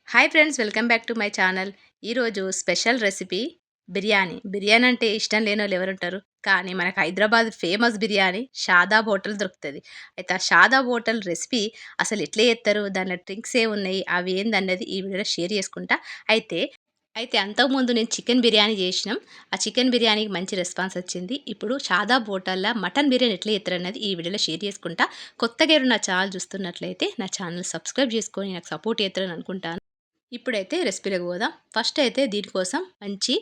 Hi friends, welcome back to my channel. ఈరోజు special recipe biryani. Biryani అంటే ఇష్టం లేనోళ్ళు ఎవరుంటారు? కానీ మనకు హైదరాబాద్ ఫేమస్ బిర్యానీ షాదాబ్ హోటల్ దొరుకుతది. అయితే ఆ షాదాబ్ హోటల్ రెసిపీ అసలు ఎట్లా చేత్తరు? దాంట్లో ట్రిక్స్ ఏమున్నాయి? అవి ఏందన్నది ఈ వీడియోలో షేర్ చేసుకుంటా. అయితే అయితే అంతకుముందు నేను చికెన్ బిర్యానీ చేసినాం. ఆ చికెన్ బిర్యానీకి మంచి రెస్పాన్స్ వచ్చింది. ఇప్పుడు షాదాబ్ హోటల్‌ల మటన్ బిర్యానీ ఎట్లా చేత్తరన్నది ఈ వీడియోలో షేర్ చేసుకుంటా. కొత్తగా ఎవరైనా నా ఛానల్ చూస్తున్నట్లయితే నా ఛానల్ సబ్స్క్రైబ్ చేసుకొని నాకు సపోర్ట్ చేత్తరని అనుకుంటాను. ఇప్పుడైతే రెసిపీలోకి పోదాం. ఫస్ట్ అయితే దీనికోసం మంచి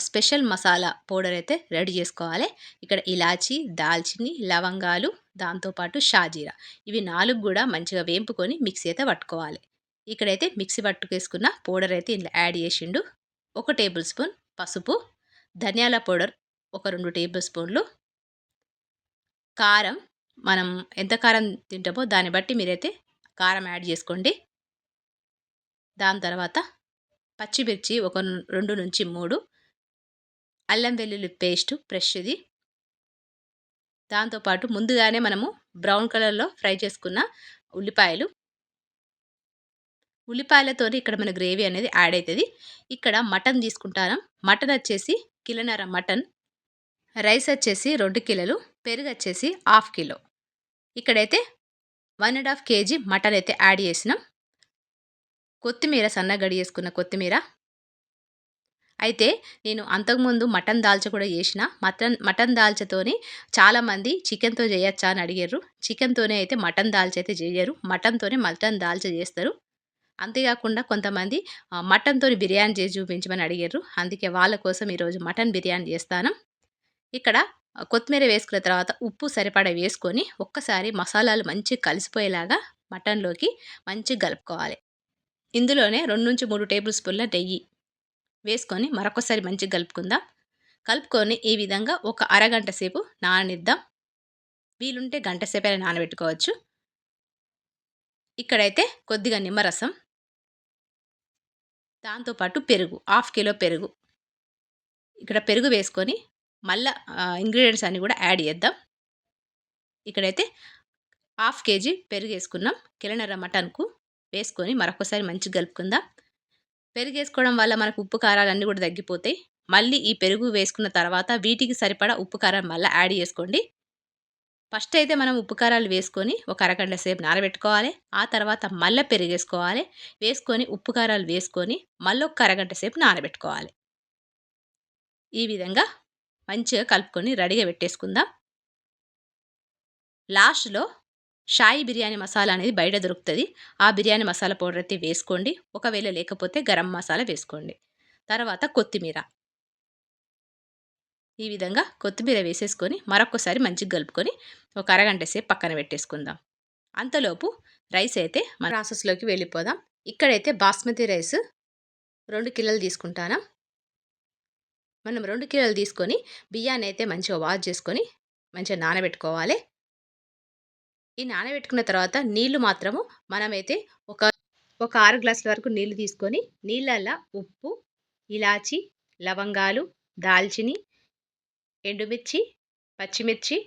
స్పెషల్ మసాలా పౌడర్ అయితే రెడీ చేసుకోవాలి. ఇక్కడ ఇలాచి, దాల్చిని, లవంగాలు, దాంతోపాటు షాజీరా ఇవి 4 కూడా మంచిగా వేంపుకొని మిక్సీ అయితే పట్టుకోవాలి. ఇక్కడైతే మిక్సీ పట్టుకేసుకున్న పౌడర్ అయితే ఇందులో యాడ్ చేసిండు. 1 టేబుల్ స్పూన్ పసుపు, ధనియాల పౌడర్ ఒక 2 టేబుల్ స్పూన్లు, కారం మనం ఎంత కారం తింటామో దాన్ని బట్టి మీరైతే కారం యాడ్ చేసుకోండి. దాని తర్వాత పచ్చిమిర్చి ఒక 2-3, అల్లం వెల్లుల్లి పేస్ట్ ఫ్రెష్‌ది. దాంతో పాటు ముందుగానే మనము బ్రౌన్ కలర్‌లో ఫ్రై చేసుకున్న ఉల్లిపాయలు. ఉల్లిపాయలతోని ఇక్కడ మన గ్రేవీ అనేది యాడ్ అయితది. ఇక్కడ మటన్ తీసుకుంటాను. మటన్ వచ్చేసి కిలోన్నర మటన్, రైస్ వచ్చేసి 2 కిలోలు, పెరుగు వచ్చేసి హాఫ్ కిలో. ఇక్కడైతే 1 ½ కేజీ మటన్ అయితే యాడ్ చేసినాం. కొత్తిమీర సన్నగా కడిగేసుకున్న కొత్తిమీర. అయితే నేను అంతకుముందు మటన్ దాల్చా కూడా చేసిన. మటన్ దాల్చాతోని చాలామంది చికెన్‌తో చేయొచ్చా అని అడిగిర్రు. చికెన్‌తోనే అయితే మటన్ దాల్చా అయితే చెయ్యరు. మటన్‌తోనే మటన్ దాల్చా చేస్తారు. అంతేకాకుండా కొంతమంది మటన్‌తోని బిర్యానీ చేసి చూపించమని అడిగిర్రు. అందుకే వాళ్ళ కోసం ఈరోజు మటన్ బిర్యానీ చేస్తాను. ఇక్కడ కొత్తిమీర వేసుకున్న తర్వాత ఉప్పు సరిపడా వేసుకొని ఒక్కసారి మసాలాలు మంచిగా కలిసిపోయేలాగా మటన్‌లోకి మంచిగా కలుపుకోవాలి. ఇందులోనే 2-3 టేబుల్ స్పూన్ల నెయ్యి వేసుకొని మరొకసారి మంచిగా కలుపుకుందాం. కలుపుకొని ఈ విధంగా ఒక అరగంట సేపు నాననిద్దాం. వీలుంటే గంట సేపైనా నానబెట్టుకోవచ్చు. ఇక్కడైతే కొద్దిగా నిమ్మరసం, దాంతోపాటు పెరుగు, హాఫ్ కిలో పెరుగు. ఇక్కడ పెరుగు వేసుకొని మళ్ళా ఇంగ్రీడియెంట్స్ అన్నీ కూడా యాడ్ చేద్దాం. ఇక్కడైతే హాఫ్ కేజీ పెరుగేసుకున్నాం. కిలోన్నర మటన్‌కు వేసుకొని మరొకసారి మంచిగా కలుపుకుందాం. పెరుగేసుకోవడం వల్ల మనకు ఉప్పు, కారాలన్నీ కూడా తగ్గిపోతాయి. మళ్ళీ ఈ పెరుగు వేసుకున్న తర్వాత వీటికి సరిపడా ఉప్పు, కారం మళ్ళా యాడ్ చేసుకోండి. ఫస్ట్ అయితే మనం ఉప్పు, కారాలు వేసుకొని ఒక అరగంట సేపు నానబెట్టుకోవాలి. ఆ తర్వాత మళ్ళా పెరుగేసుకోవాలి. వేసుకొని ఉప్పు, కారాలు వేసుకొని మళ్ళొక అరగంట సేపు నానబెట్టుకోవాలి. ఈ విధంగా మంచిగా కలుపుకొని రెడీగా పెట్టేసుకుందాం. లాస్ట్‌లో షాయి బిర్యానీ మసాలా అనేది బయట దొరుకుతది. ఆ బిర్యానీ మసాలా పౌడర్ అయితే వేసుకోండి. ఒకవేళ లేకపోతే గరం మసాలా వేసుకోండి. తర్వాత కొత్తిమీర. ఈ విధంగా కొత్తిమీర వేసేసుకొని మరొక్కసారి మంచిగా కలుపుకొని ఒక అరగంట సేపు పక్కన పెట్టేసుకుందాం. అంతలోపు రైస్ అయితే మన ప్రాసెస్‌లోకి వెళ్ళిపోదాం. ఇక్కడైతే బాస్మతి రైస్ 2 కిలోలు తీసుకుంటాను. మనం 2 కిలోలు తీసుకొని బియ్యాన్ని అయితే మంచిగా వాష్ చేసుకొని మంచిగా నానబెట్టుకోవాలి. ఈ నానబెట్టుకున్న తర్వాత నీళ్లు మాత్రము మనమైతే ఒక ఒక 6 గ్లాసుల వరకు నీళ్లు తీసుకొని నీళ్ళల్లో ఉప్పు, ఇలాచి, లవంగాలు, దాల్చిని, ఎండుమిర్చి, పచ్చిమిర్చి,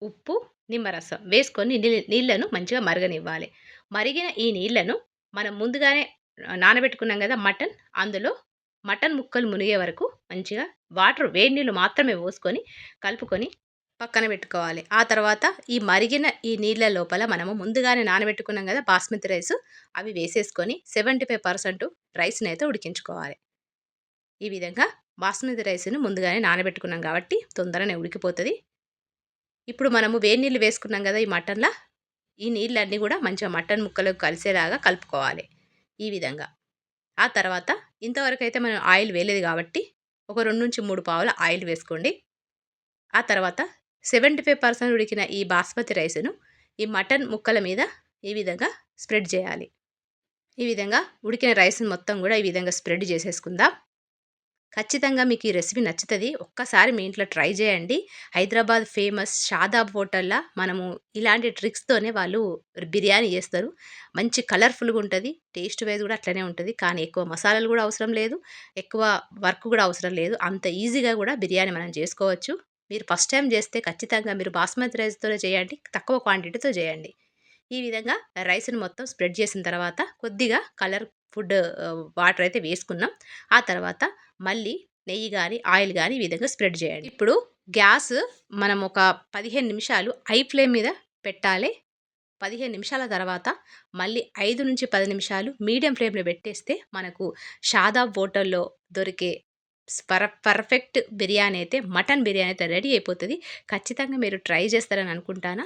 ఉప్పు, నిమ్మరసం వేసుకొని నీళ్ళను మంచిగా మరగనివ్వాలి. మరిగిన ఈ నీళ్ళను మనం ముందుగానే నానబెట్టుకున్నాం కదా మటన్, అందులో మటన్ ముక్కలు మునిగే వరకు మంచిగా వేడి నీళ్ళు మాత్రమే పోసుకొని కలుపుకొని పక్కన పెట్టుకోవాలి. ఆ తర్వాత ఈ మరిగిన ఈ నీళ్ళ లోపల మనము ముందుగానే నానబెట్టుకున్నాం కదా బాస్మతి రైస్, అవి వేసేసుకొని 75% రైస్‌నైతే ఉడికించుకోవాలి. ఈ విధంగా బాస్మతి రైస్‌ని ముందుగానే నానబెట్టుకున్నాం కాబట్టి తొందరనే ఉడికిపోతది. ఇప్పుడు మనము వేడి నీళ్ళు వేసుకున్నాం కదా ఈ మటన్‌ల, ఈ నీళ్ళన్నీ కూడా మంచిగా మటన్ ముక్కలకు కలిసేలాగా కలుపుకోవాలి ఈ విధంగా. ఆ తర్వాత ఇంతవరకైతే మనం ఆయిల్ వేయలేదు కాబట్టి ఒక 2-3 పావుల ఆయిల్ వేసుకోండి. ఆ తర్వాత 75% ఉడికిన ఈ బాస్మతి రైస్‌ను ఈ మటన్ ముక్కల మీద ఈ విధంగా స్ప్రెడ్ చేయాలి. ఈ విధంగా ఉడికిన రైస్‌ని మొత్తం కూడా ఈ విధంగా స్ప్రెడ్ చేసేసుకుందాం. ఖచ్చితంగా మీకు ఈ రెసిపీ నచ్చుతది. ఒక్కసారి మీ ఇంట్లో ట్రై చేయండి. హైదరాబాద్ ఫేమస్ షాదాబ్ హోటల్‌ల మనము ఇలాంటి ట్రిక్స్‌తోనే వాళ్ళు బిర్యానీ చేస్తారు. మంచి కలర్‌ఫుల్‌గా ఉంటది. టేస్ట్ వైస్ కూడా అట్లనే ఉంటది. కానీ ఎక్కువ మసాలాలు కూడా అవసరం లేదు. ఎక్కువ వర్క్ కూడా అవసరం లేదు. అంత ఈజీగా కూడా బిర్యానీ మనం చేసుకోవచ్చు. మీరు ఫస్ట్ టైమ్ చేస్తే ఖచ్చితంగా మీరు బాస్మతి రైస్‌తోనే చేయండి. తక్కువ క్వాంటిటీతో చేయండి. ఈ విధంగా రైస్‌ని మొత్తం స్ప్రెడ్ చేసిన తర్వాత కొద్దిగా ఫుడ్ వాటర్ అయితే వేసుకున్నాం. ఆ తర్వాత మళ్ళీ నెయ్యి గాని, ఆయిల్ గాని ఈ విధంగా స్ప్రెడ్ చేయండి. ఇప్పుడు గ్యాస్ మనం ఒక 15 నిమిషాలు హై ఫ్లేమ్ మీద పెట్టాలి. 15 నిమిషాల తర్వాత మళ్ళీ 5-10 నిమిషాలు మీడియం ఫ్లేమ్‌లో పెట్టేస్తే మనకు షాదాబ్ హోటల్‌లో దొరికే పర్ఫెక్ట్ బిర్యానీ అయితే మటన్ బిర్యానీ అయితే రెడీ అయిపోతది. ఖచ్చితంగా మీరు ట్రై చేస్తారని అనుకుంటాను.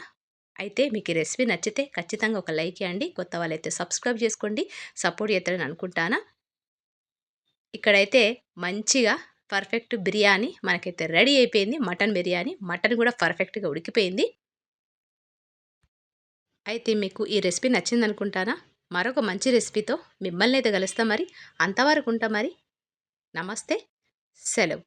అయితే మీకు ఈ రెసిపీ నచ్చితే ఖచ్చితంగా ఒక లైక్ ఇయ్యండి. కొత్త వాళ్ళైతే సబ్స్క్రైబ్ చేసుకోండి. సపోర్ట్ చేస్తారని అనుకుంటాను. ఇక్కడైతే మంచిగా పర్ఫెక్ట్ బిర్యానీ మనకైతే రెడీ అయిపోయింది. మటన్ బిర్యానీ. మటన్ కూడా పర్ఫెక్ట్‌గా ఉడికిపోయింది. అయితే మీకు ఈ రెసిపీ నచ్చిందనుకుంటానా? మరొక మంచి రెసిపీతో మిమ్మల్ని అయితే కలుస్తా మరి. అంతవరకు ఉంటా మరి. నమస్తే. సెలవు.